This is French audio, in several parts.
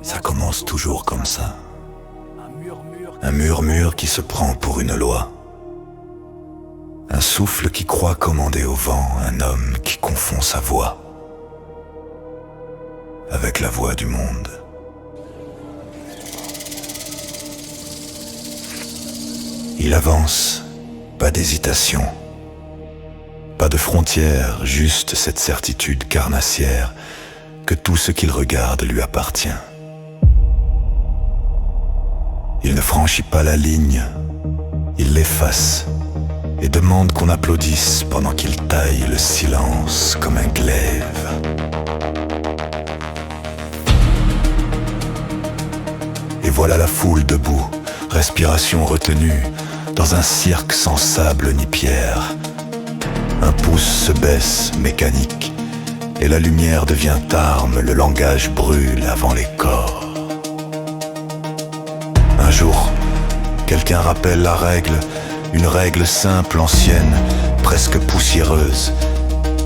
Ça commence toujours comme ça. Un murmure qui se prend pour une loi. Un souffle qui croit commander au vent, un homme qui confond sa voix avec la voix du monde. Il avance, pas d'hésitation, pas de frontières, juste cette certitude carnassière que tout ce qu'il regarde lui appartient. Il ne franchit pas la ligne, il l'efface et demande qu'on applaudisse pendant qu'il taille le silence comme un glaive. Et voilà la foule debout, respiration retenue, dans un cirque sans sable ni pierre. Un pouce se baisse, mécanique, et la lumière devient arme, le langage brûle avant les corps. Un jour, quelqu'un rappelle la règle, une règle simple, ancienne, presque poussiéreuse.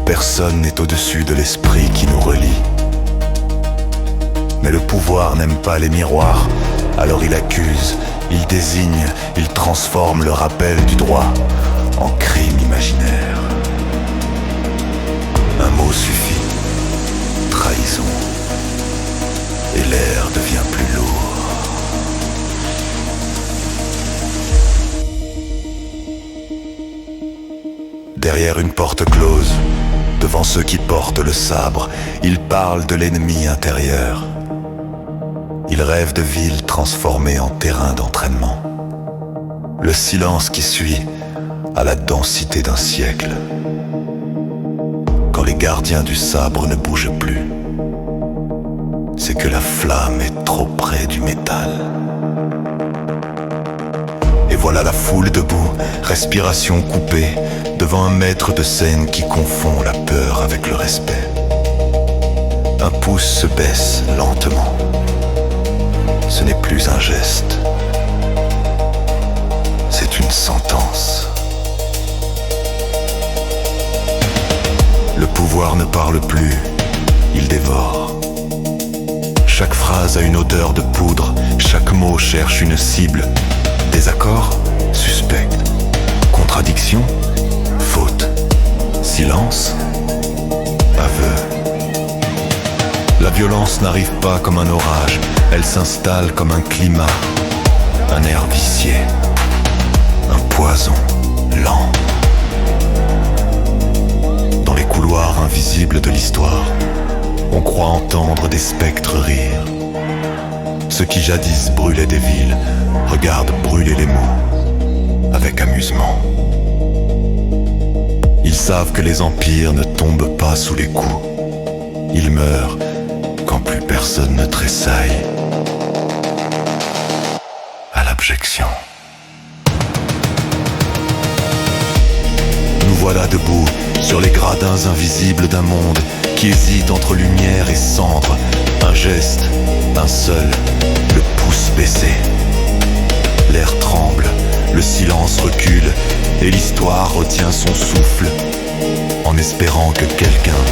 Personne n'est au-dessus de l'esprit qui nous relie. Mais le pouvoir n'aime pas les miroirs, alors il accuse, il désigne, il transforme le rappel du droit en crime imaginaire. Un mot suffit, trahison, et l'air devient plus lourd. Derrière une porte close, devant ceux qui portent le sabre, il parle de l'ennemi intérieur. Il rêve de villes transformées en terrain d'entraînement. Le silence qui suit a la densité d'un siècle. Quand les gardiens du sabre ne bougent plus, c'est que la flamme est trop près du métal. Et voilà la foule debout, respiration coupée, devant un maître de scène qui confond la peur avec le respect. Un pouce se baisse lentement. Ce n'est plus un geste, c'est une sentence. Le pouvoir ne parle plus, il dévore. Chaque phrase a une odeur de poudre, chaque mot cherche une cible. Désaccord, suspect. Contradiction, faute. Silence, aveu. La violence n'arrive pas comme un orage, elle s'installe comme un climat, un air vicié, un poison lent. Dans les couloirs invisibles de l'histoire, on croit entendre des spectres rire. Ceux qui jadis brûlaient des villes regardent brûler les mots avec amusement. Ils savent que les empires ne tombent pas sous les coups. Ils meurent quand plus personne ne tressaille à l'abjection. Nous voilà debout sur les gradins invisibles d'un monde qui hésite entre lumière et cendre. Un geste, un seul, le pouce baissé. L'air tremble, le silence recule et l'histoire retient son souffle en espérant que quelqu'un